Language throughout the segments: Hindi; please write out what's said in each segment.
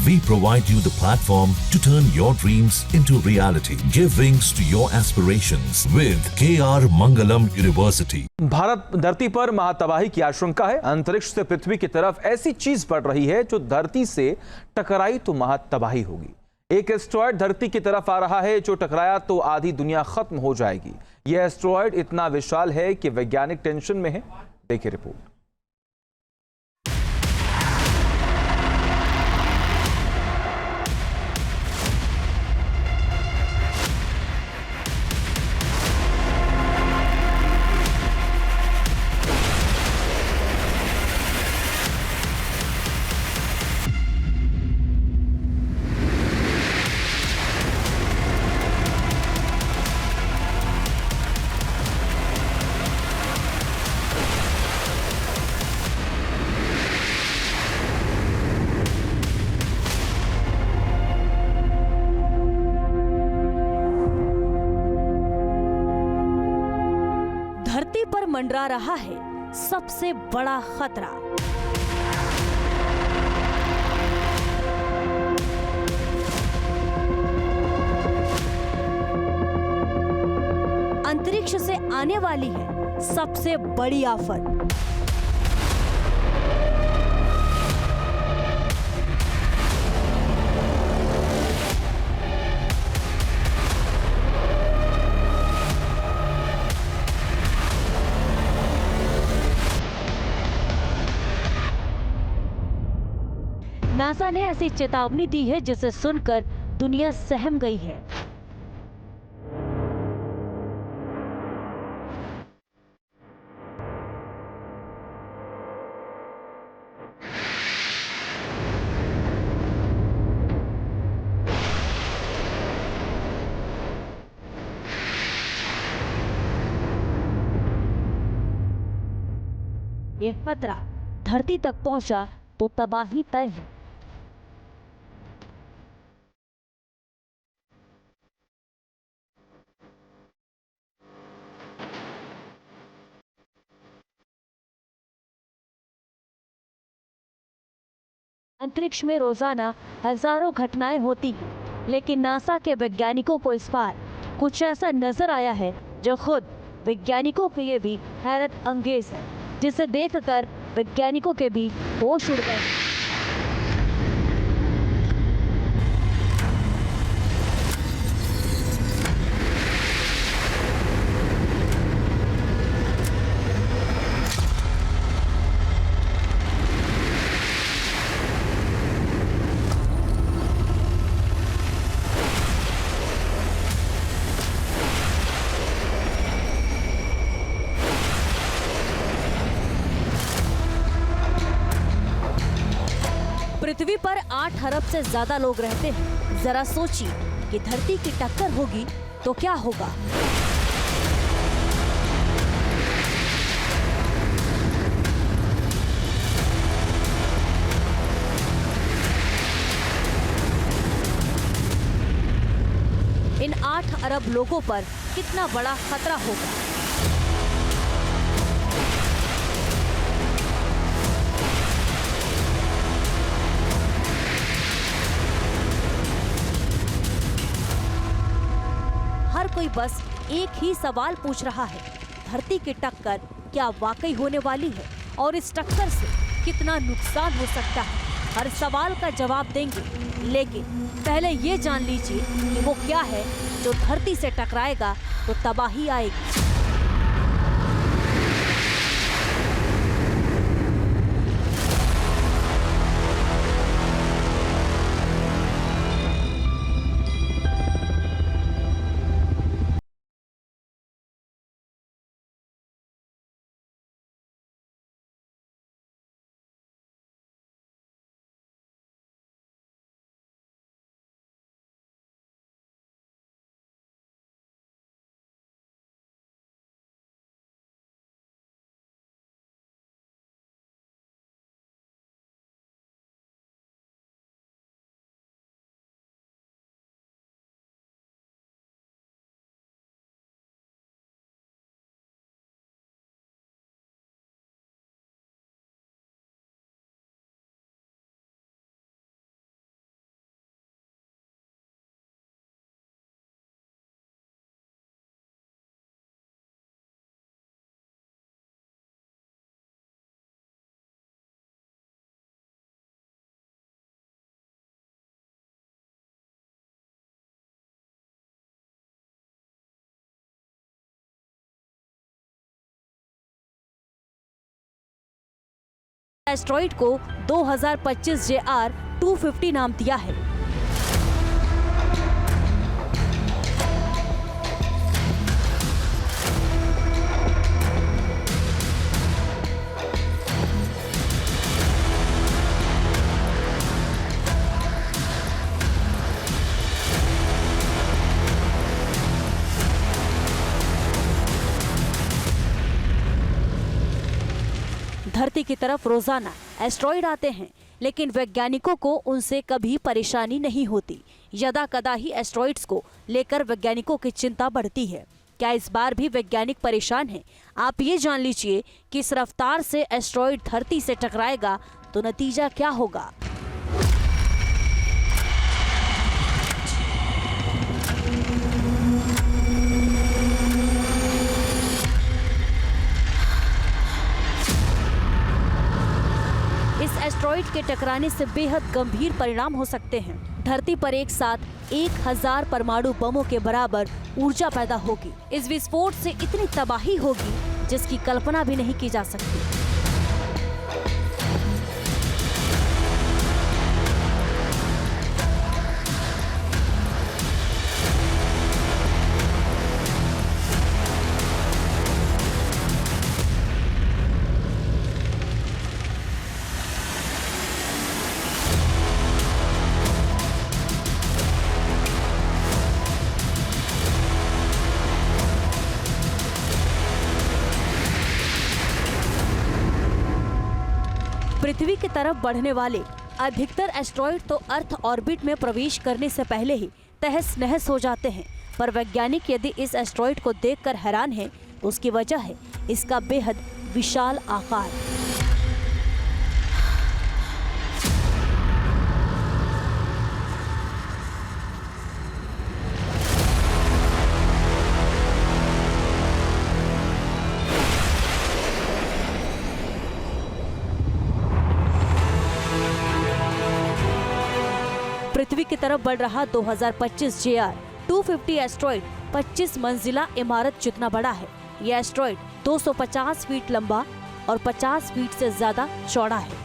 We provide you the platform to turn your dreams into reality. Give wings to your aspirations with KR Mangalam University. Bharat धरती पर महातबाही की आशंका है। अंतरिक्ष से पृथ्वी की तरफ ऐसी चीज पड़ रही है जो धरती से टकराई तो महातबाही होगी। एक एस्टेरॉयड धरती की तरफ आ रहा है, जो टकराया तो आधी दुनिया खत्म हो जाएगी। यह एस्टेरॉयड इतना विशाल है कि वैज्ञानिक टेंशन में है। देखिए रिपोर्ट। धरती पर मंडरा रहा है सबसे बड़ा खतरा। अंतरिक्ष से आने वाली है सबसे बड़ी आफत। नासा ने ऐसी चेतावनी दी है जिसे सुनकर दुनिया सहम गई है। यह खतरा धरती तक पहुंचा तो तबाही तय है। अंतरिक्ष में रोजाना हजारों घटनाएं होती हैं, लेकिन नासा के वैज्ञानिकों को इस बार कुछ ऐसा नजर आया है जो खुद वैज्ञानिकों के लिए भी हैरत अंगेज है, जिसे देखकर वैज्ञानिकों के भी होश उड़ गए। पृथ्वी पर 8 अरब से ज्यादा लोग रहते हैं। जरा सोचिए कि धरती की टक्कर होगी तो क्या होगा। इन 8 अरब लोगों पर कितना बड़ा खतरा होगा। हर कोई बस एक ही सवाल पूछ रहा है, धरती की टक्कर क्या वाकई होने वाली है और इस टक्कर से कितना नुकसान हो सकता है। हर सवाल का जवाब देंगे, लेकिन पहले ये जान लीजिए कि वो क्या है जो धरती से टकराएगा तो तबाही आएगी। एस्ट्रॉइड को 2025 JR 250 नाम दिया है। धरती की तरफ रोजाना एस्ट्रॉइड आते हैं, लेकिन वैज्ञानिकों को उनसे कभी परेशानी नहीं होती। यदा कदा ही एस्ट्रॉइड्स को लेकर वैज्ञानिकों की चिंता बढ़ती है। क्या इस बार भी वैज्ञानिक परेशान हैं? आप ये जान लीजिए कि इस रफ्तार से एस्ट्रॉइड धरती से टकराएगा तो नतीजा क्या होगा। इस एस्ट्रॉइड के टकराने से बेहद गंभीर परिणाम हो सकते हैं। धरती पर एक साथ 1000 परमाणु बमों के बराबर ऊर्जा पैदा होगी। इस विस्फोट से इतनी तबाही होगी जिसकी कल्पना भी नहीं की जा सकती। पृथ्वी की तरफ बढ़ने वाले अधिकतर एस्ट्रॉइड तो अर्थ ऑर्बिट में प्रवेश करने से पहले ही तहस नहस हो जाते हैं। पर वैज्ञानिक यदि इस एस्ट्रॉइड को देखकर हैरान हैं, तो उसकी वजह है इसका बेहद विशाल आकार। पृथ्वी की तरफ बढ़ रहा 2025 JR 250 एस्ट्रॉइड 25 मंजिला इमारत जितना बड़ा है। यह एस्ट्रॉइड 250 फीट लंबा और 50 फीट से ज्यादा चौड़ा है।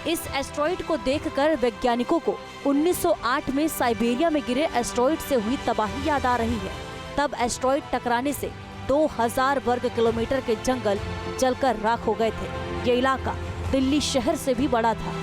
इस एस्ट्रॉइड को देखकर वैज्ञानिकों को 1908 में साइबेरिया में गिरे एस्ट्रॉइड से हुई तबाही याद आ रही है। तब एस्ट्रॉइड टकराने से 2000 वर्ग किलोमीटर के जंगल जलकर राख हो गए थे। ये इलाका दिल्ली शहर से भी बड़ा था।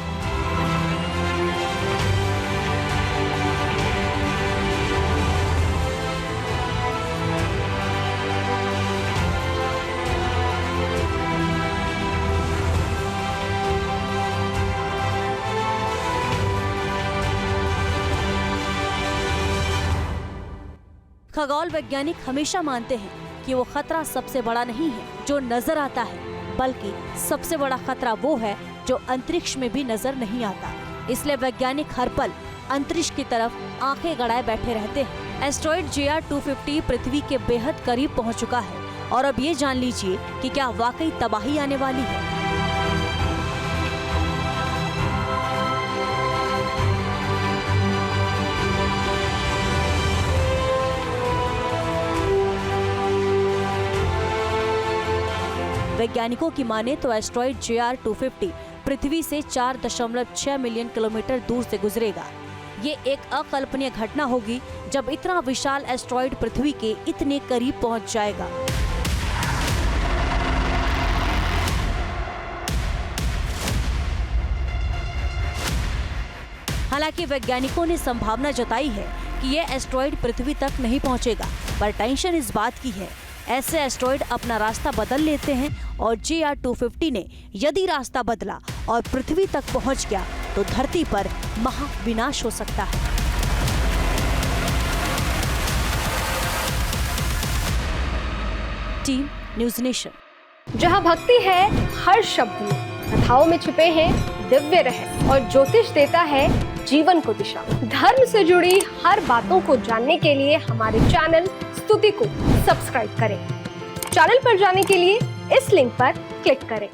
खगोल वैज्ञानिक हमेशा मानते हैं कि वो खतरा सबसे बड़ा नहीं है जो नजर आता है, बल्कि सबसे बड़ा खतरा वो है जो अंतरिक्ष में भी नजर नहीं आता। इसलिए वैज्ञानिक हर पल अंतरिक्ष की तरफ आंखें गड़ाए बैठे रहते हैं। एस्ट्रॉइड JR 250 पृथ्वी के बेहद करीब पहुंच चुका है और अब ये जान लीजिए कि क्या वाकई तबाही आने वाली है। वैज्ञानिकों की माने तो एस्ट्रॉइड JR 250 पृथ्वी से 4.6 मिलियन किलोमीटर दूर से गुजरेगा। ये एक अकल्पनीय घटना होगी जब इतना विशाल एस्ट्रॉइड पृथ्वी के इतने करीब पहुंच जाएगा। हालांकि वैज्ञानिकों ने संभावना जताई है कि यह एस्ट्रॉइड पृथ्वी तक नहीं पहुंचेगा, पर टेंशन इस बात की है ऐसे एस्ट्रॉइड अपना रास्ता बदल लेते हैं और JR 250 ने यदि रास्ता बदला और पृथ्वी तक पहुंच गया तो धरती पर महाविनाश हो सकता है। Team news nation. जहां भक्ति है हर शब्द में, कथाओं में छुपे हैं दिव्य रहस्य और ज्योतिष देता है जीवन को दिशा। धर्म से जुड़ी हर बातों को जानने के लिए हमारे चैनल स्तुति को सब्सक्राइब करें। चैनल पर जाने के लिए इस लिंक पर क्लिक करें।